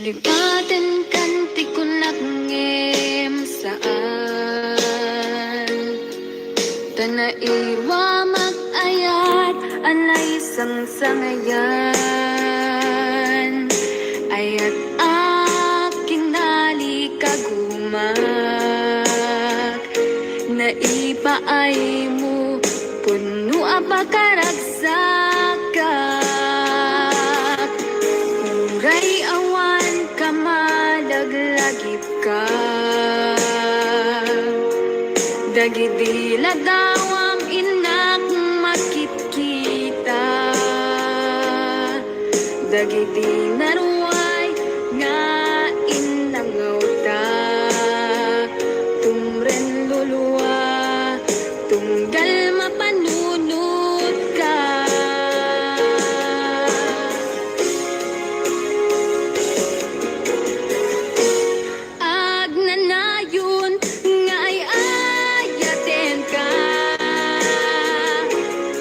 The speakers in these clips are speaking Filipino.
Lipaten kanti ko nagngem saan Tanaiwa mag-ayat anay sang-sangayan Ayat aking nalikagumag Naipa ay mo puno apakaragsakat Uray awan ka malaglagip ka Dagidila dawam inak makikita Dagidi naruay nga inangawta Tumren luluwa tunggal mapanunod ka Agnanayon nga ay ayaten ka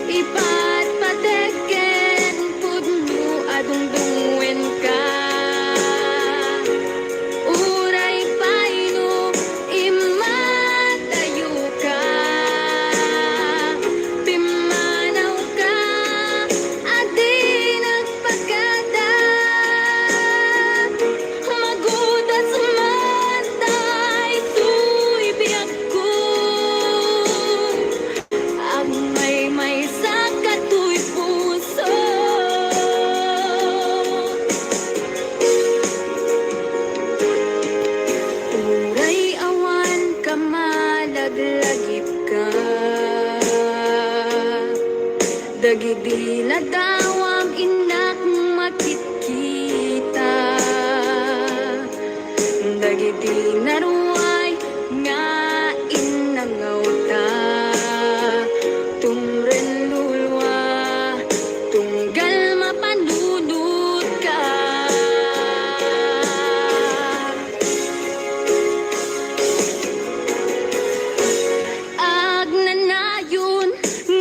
Ipat pateken pudno adungdungwen ka Uray paino imatayo ka Pimanaw ka adi nagpagkada Magudas matay tuy biyak ko Ang may sakat tuy puso Uray awan ka malaglagip ka Dagidi na dawam inak makikita Dagidi naruay nga inangawta Tumren lulwa tunggal mapanunod ka Agnanayon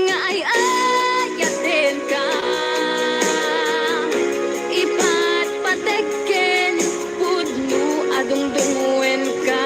nga ay ayaten ka Ipat pateken pudno adungdungwen ka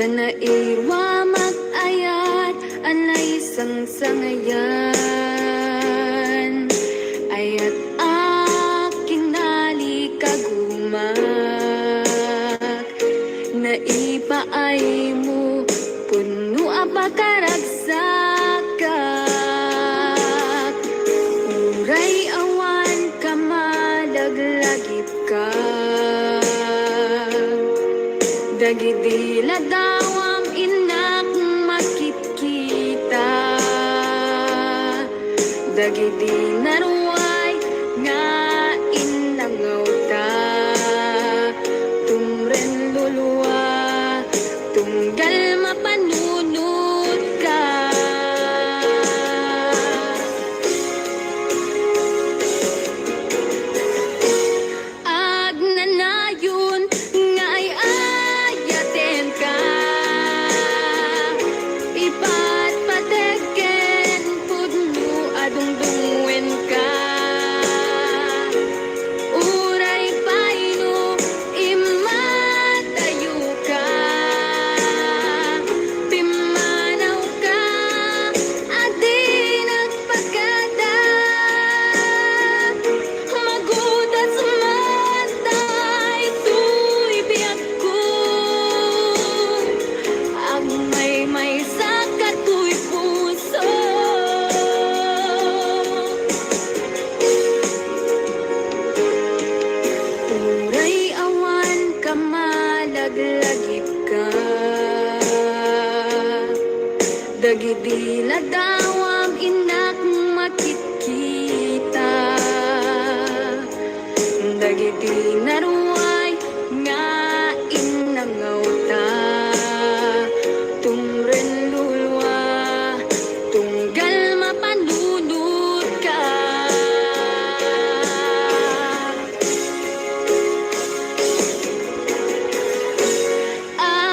Tanairwa mag-ayat anay isang sangayan ayat aking nalikagumak na ipaay mo puno apakaragsakak uray awan ka malaglagip ka dagidila dawam inak makikita dagidi naruay nga inangaw ta tumren luluwa tunggal mapanunod ka agnanayon nga ay ayaten ka ipat pateken pudno adungdungwen ka uray paino imatayo ka pimanaw ka adi nagpagada magudas matay tuy biyak ko ang may sakat tuy puso uray awan ka malaglagip ka dagidila dawam inak makikita dagiti naruay nga inangaw ta tumren lulwa tunggal mapanunod ka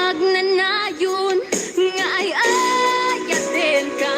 agnanayon nga ay ayaten ka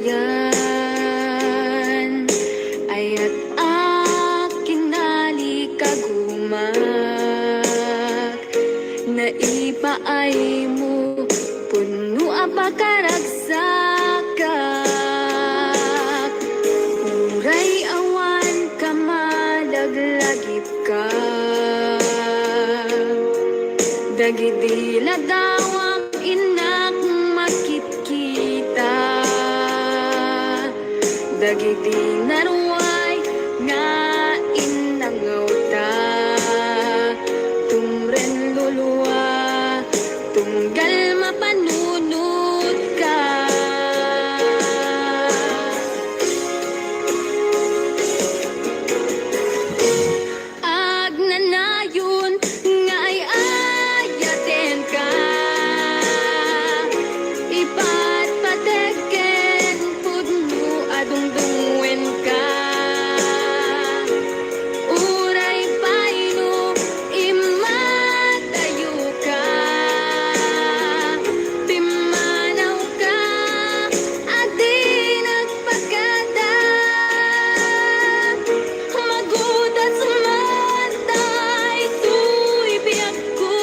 bayan ayat kinali kagumak na ipaay mo puno apakaragsak uray awan ka malaglagip ka dagidila dawang inak makikita dagiti naruay nga inangaw ta tumren luluwa tunggal mapanunod ka agnanayon nga ay ayaten ka ipat pateken pudno adungdungwen ka uray paino imatayo ka pimanaw ka adi nagpagkada magudat sumantay tuy biyak ko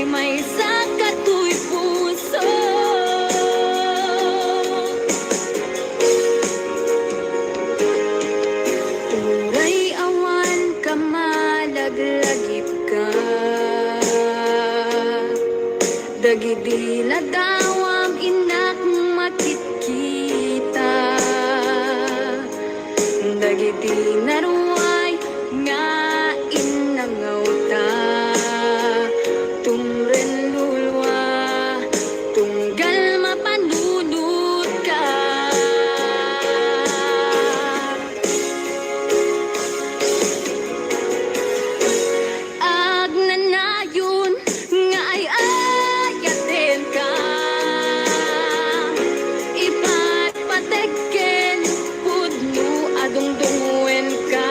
may saka tuy puso uray awan ka malaglagip ka dagidila dawam inak makikita dagiti naruay nga inangaw ta tumren lulwa tunggal mapanunod ka agnanayon nga ay ayaten ka ipat pateken pudno adungdungwen ka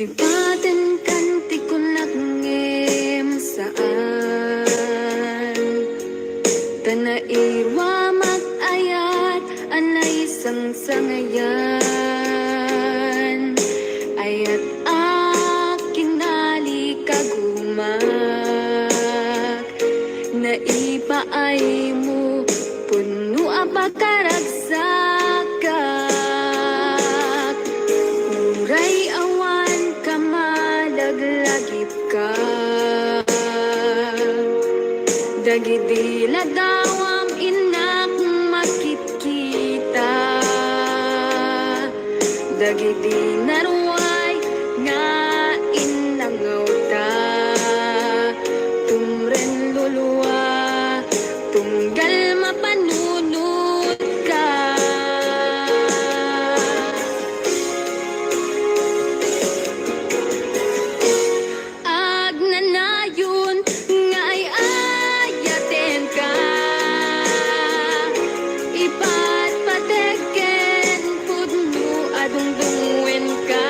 Lipatan kanti ko nagngem saan Tanairwa mag-ayat anay sang-sangayan Ayat akinali kagumak Naipaay mo puno apakaragsakak Uray awan ka malaglagip ka Dagidila dawam inak makikita Dagidi naruay nga inangaw ta Tumren luluwa tunggal mapanunod ka Agnanayon nga ay ayaten ka Ipat pateken pudno adungdungwen ka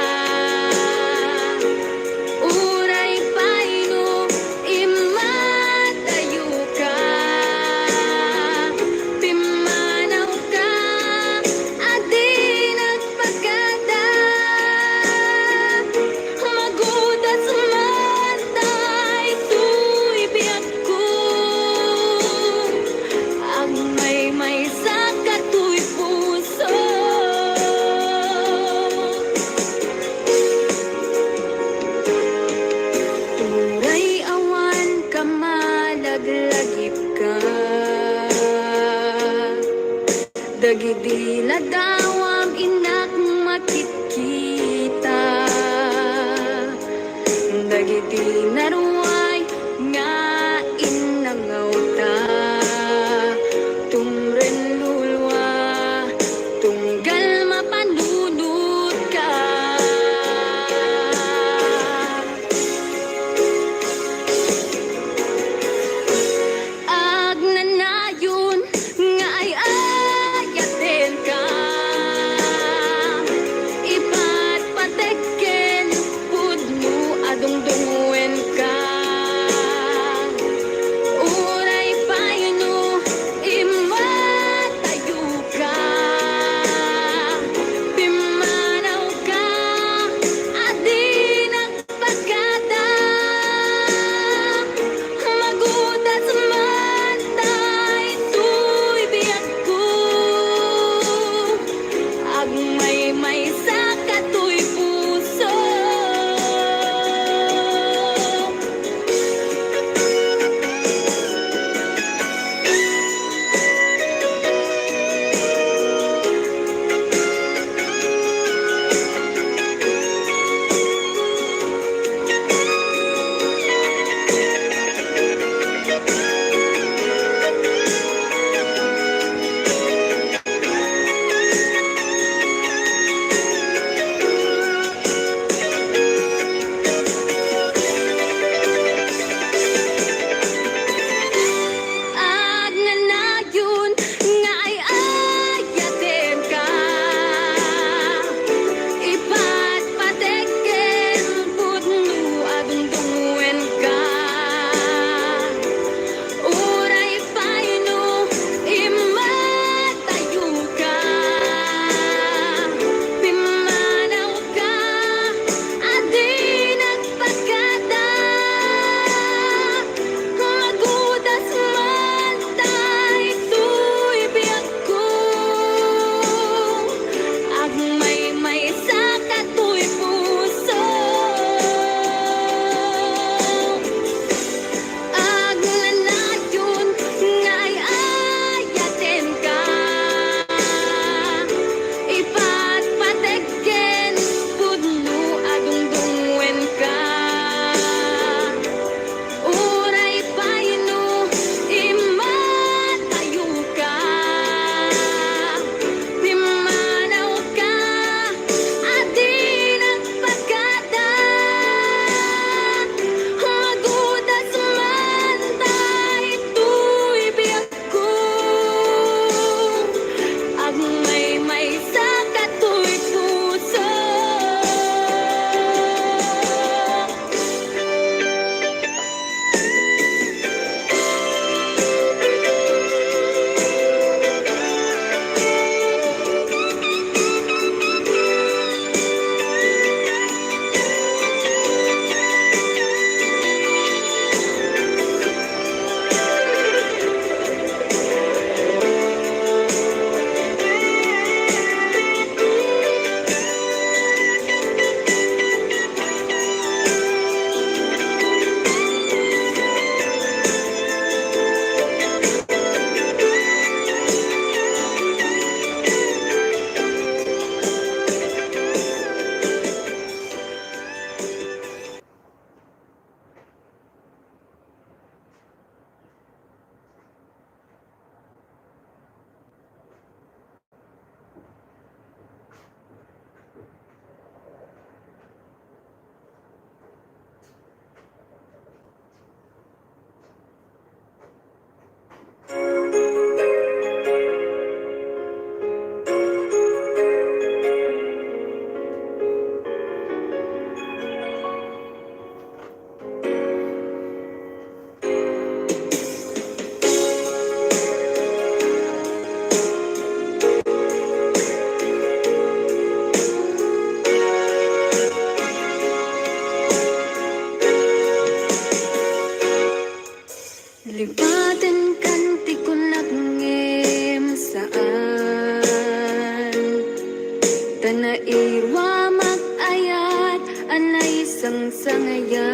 Tanairwa mag-ayat anay isang sangayan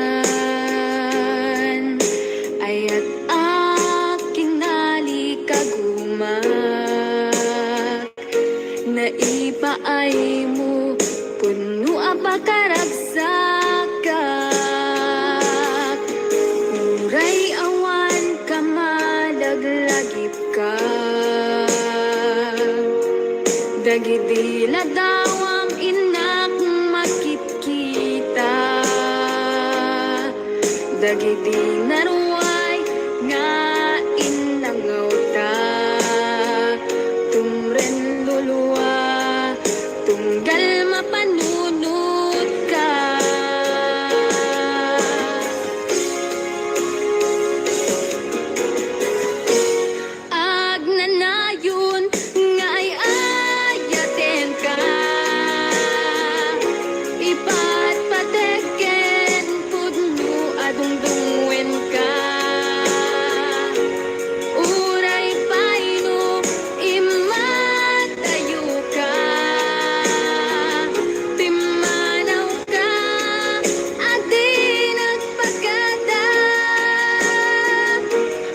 ayat aking nalikagumak naipaay mo puno apakaragsakat uray awan ka malaglagip ka dagidila dawam inak makikita dagidi naruay nga inangaw ta tumren luluwa tunggal mapanunot ka agnanayon nga ay ayaten ka ipat pateken pudno adungdungwen ka uray paino imatayo ka timanaw ka adi nagpagada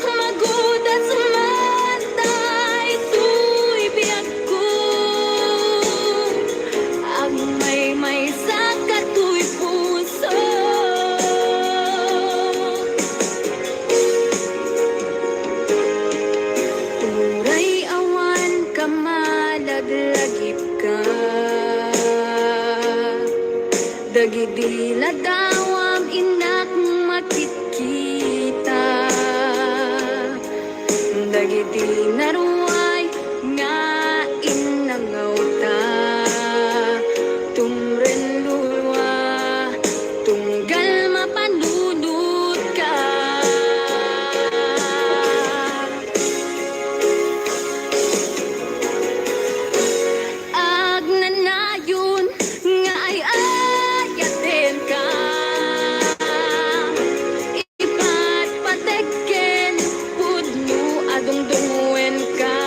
magudas matay tuy biyak ko ang may sakat tuy puso uray awan ka malaglagip ka dagidi ladawam inak makikita dagidi naruay nga inangaw ta tumren luluwa tunggal mapanunot ka agnanayon nga ay ayaten ka ipat pateken pudno adungdungwen ka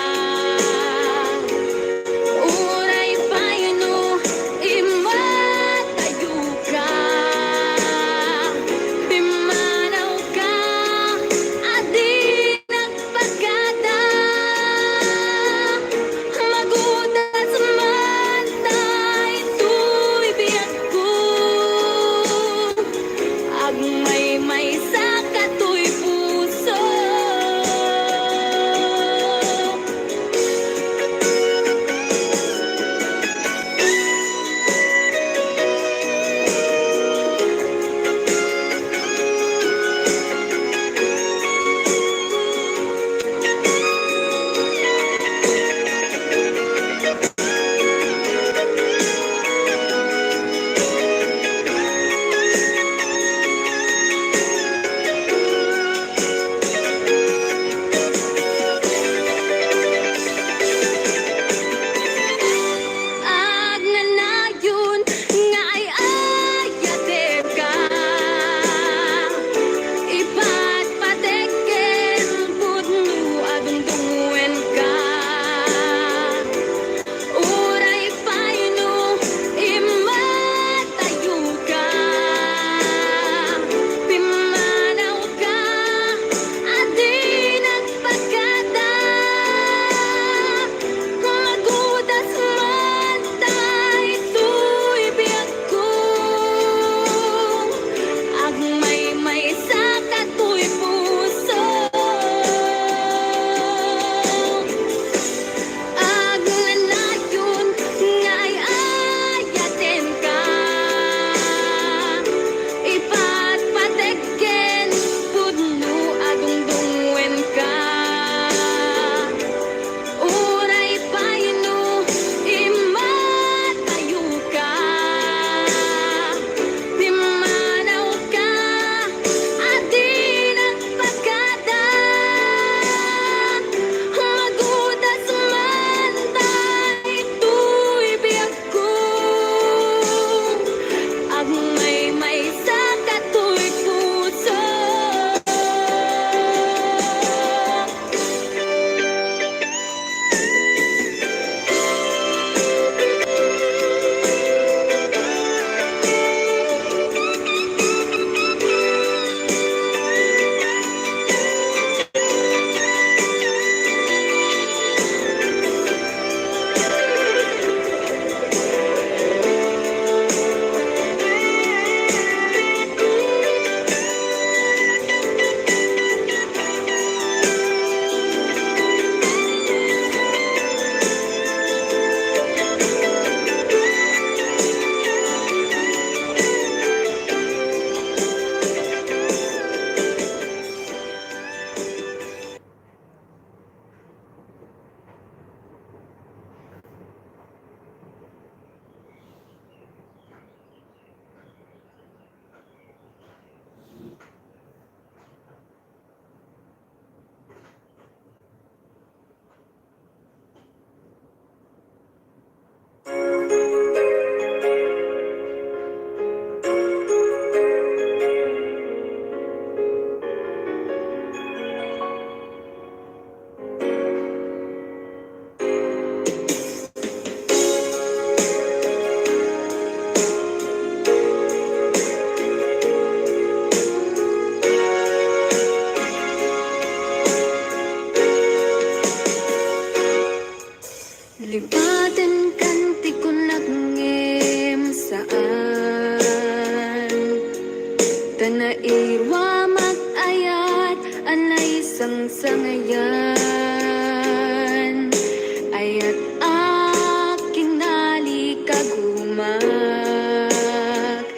lumak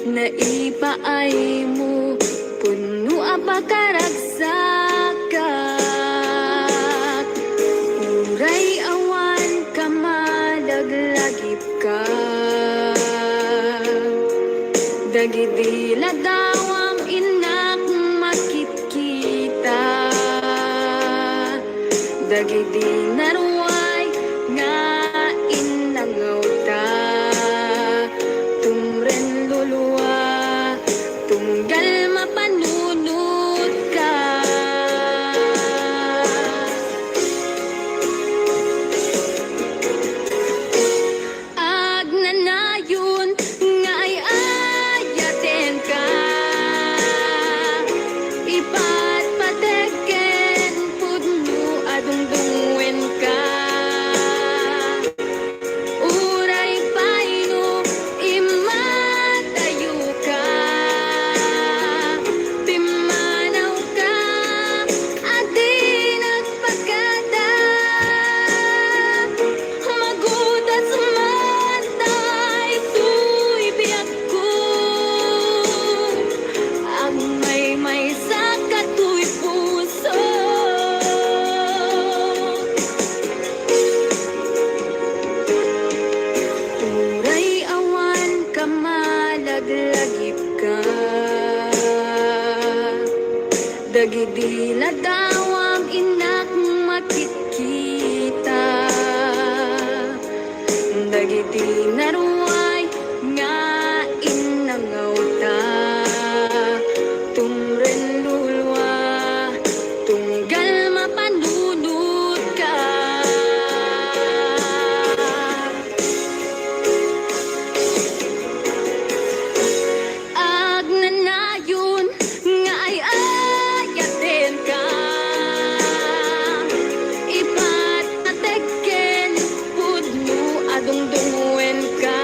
na ipaay mo puno apakaragsakak uray awan ka malaglagip ka dagidila dawam inak makitkita dagidi naruay nga inangaw ta tumren luluwa tunggal mapanunod ka agnanayon nga ay ayaten ka ipatpateken pudno adungdungwen ka uray paino imatayo ka timanaw ka adi nagpagkada magudat sumantay tuy biyak ko ang may sa katuy puso uray awan ka malaglagip ka dagidila dawam inak makitkita dagiti naruay nga inangaw ta tumren lulwa tunggal mapanunod ka agnanayon nga ay ayaten ka ipatpateken pudno adungdungwen ka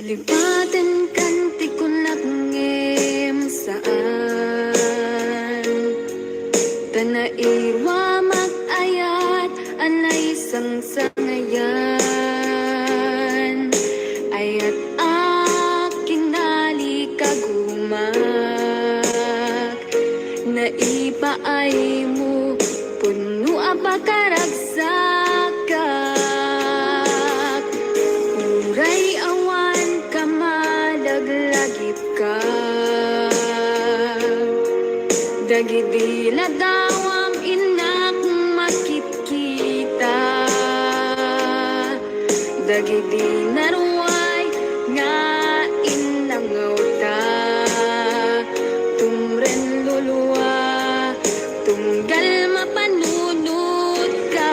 Lipatan kanti ko nagngem saan Tanaiwa mag-ayat anay sang sangayan Ayat aking nalikagumak Naiba ay mo puno apakaragsakat Uray awan ka malaglagip ka Dagidila dawam inak makikita Dagidi naruay nga inangaw ta Tumren luluwa tunggal mapanunod ka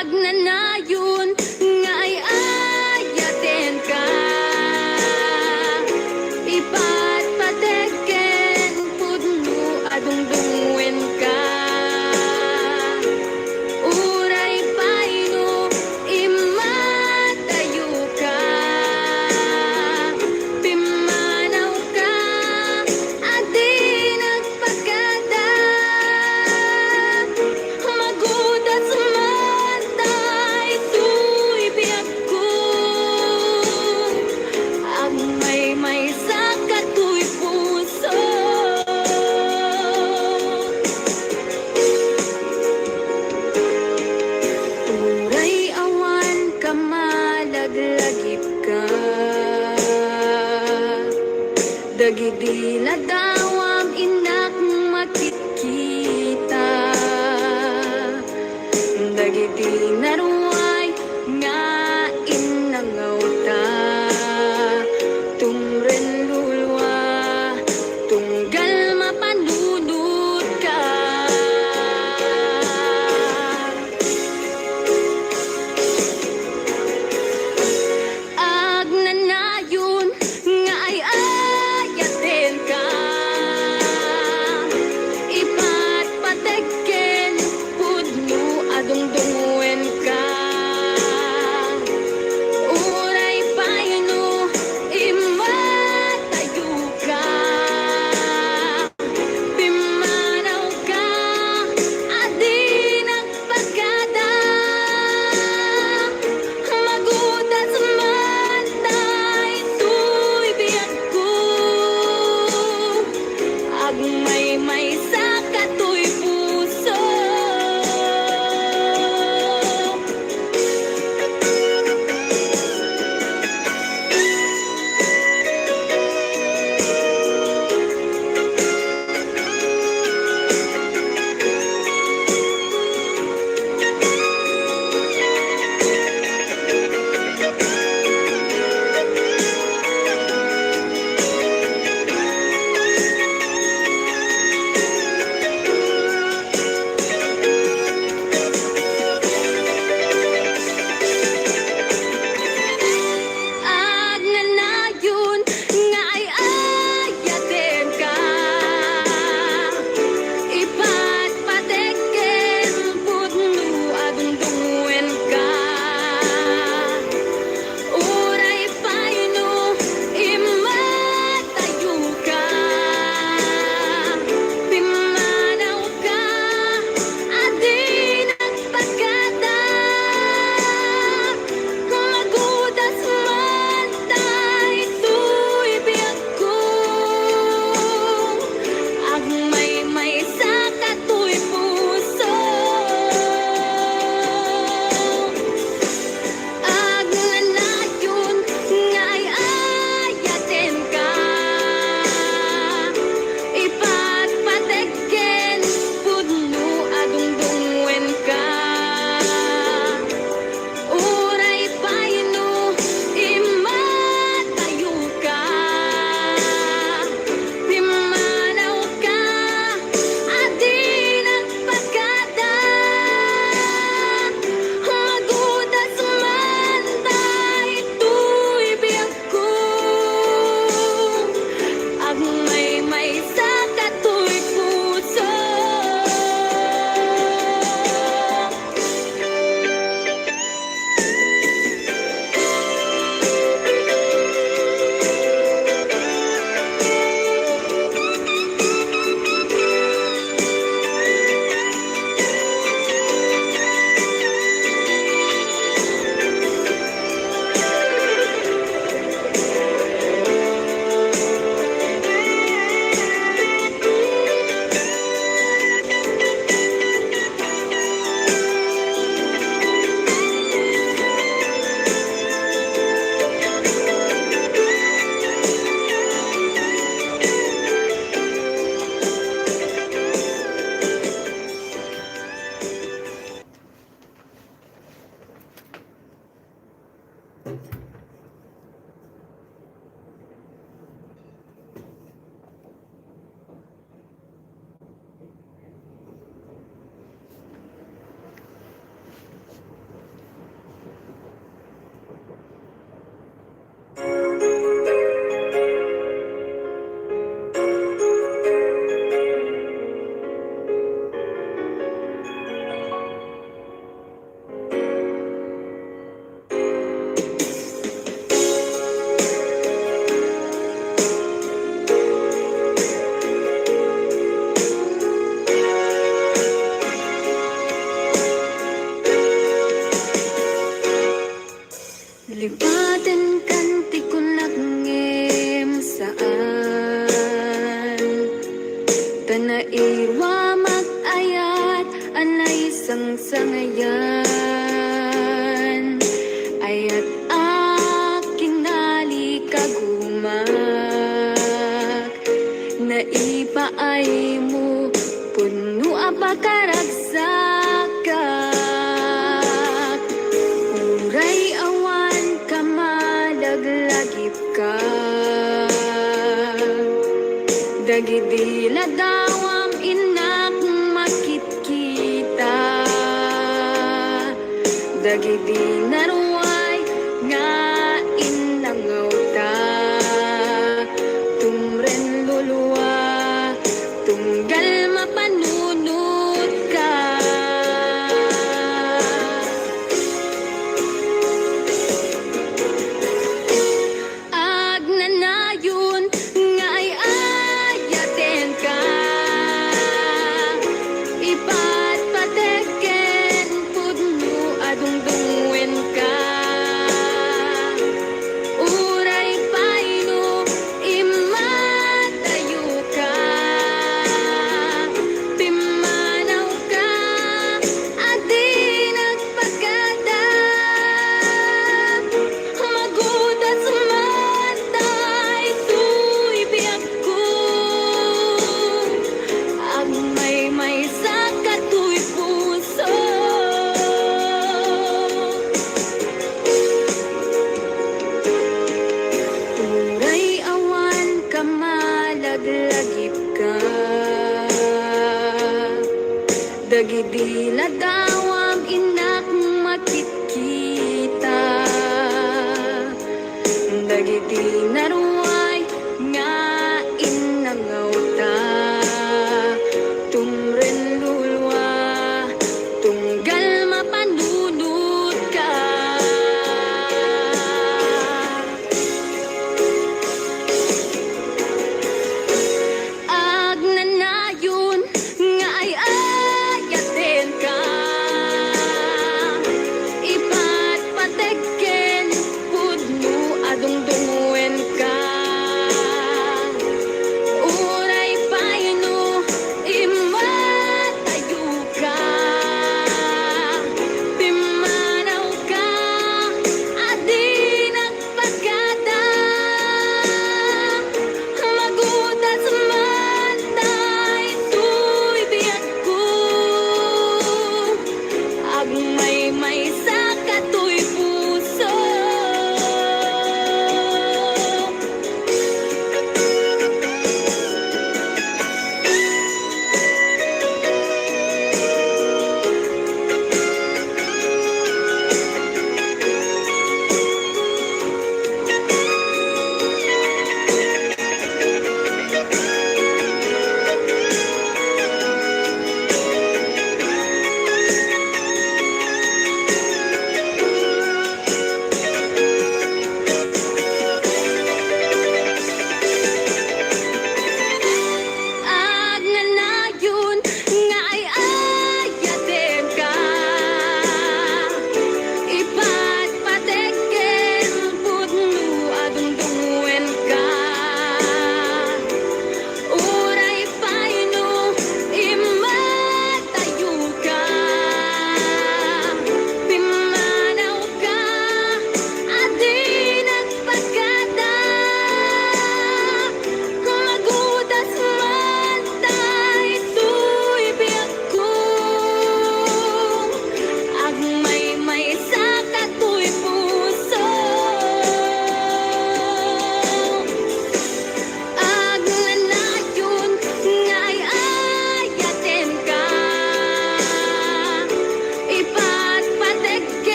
Agnanayon nga ay ayaten ka Ipatpateken pudno adungdungwen ka wa mag-ayat anay sang sangayan ayat aking nalikagumak naipaay mo puno apakaragsakat uray awan ka malaglagip ka dagidila dawam inak makitkita dagidi naruay nga inangaw ta tumren luluwa tunggal mapanunod ka agnanayon nga ay ayaten ka ipat pateken pudno adungdungwen ka uray paino imatayo ka pimanaw ka adi nagpagada magudas matay tuy biyak ko ang may sa katuy puso uray awan ka malaglagip ka dagidi ladawam inak makitkita dagidi naruay nga inangaw ta tumren lulwa tunggal mapanunod ka agnanayon nga ay ayaten ka ipat pateken pudno adungdungwen ka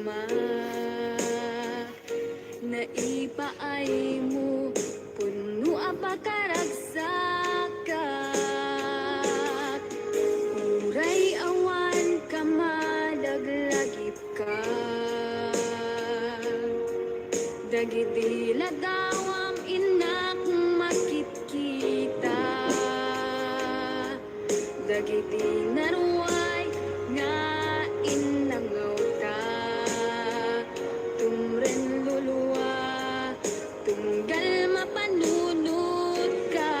gagma na ipaay mo puno apakaragsakak uray awan ka madaglagip ka dagiti ladawam inak makitkita dagiti naruay nga inangaw ta tumren luluwa tunggal mapanunod ka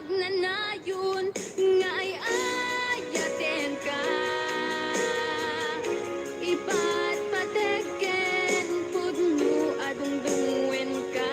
agnanayon nga ay ayaten ka ipat pateken pudno adungdungwen ka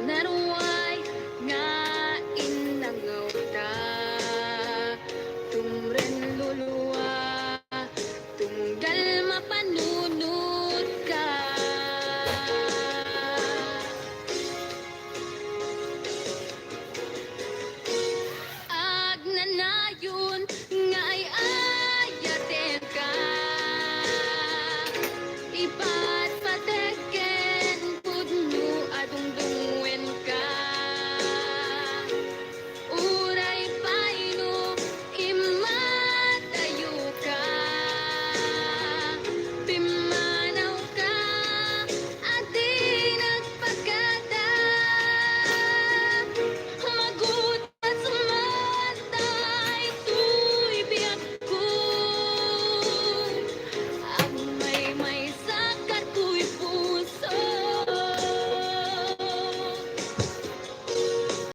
naruway nga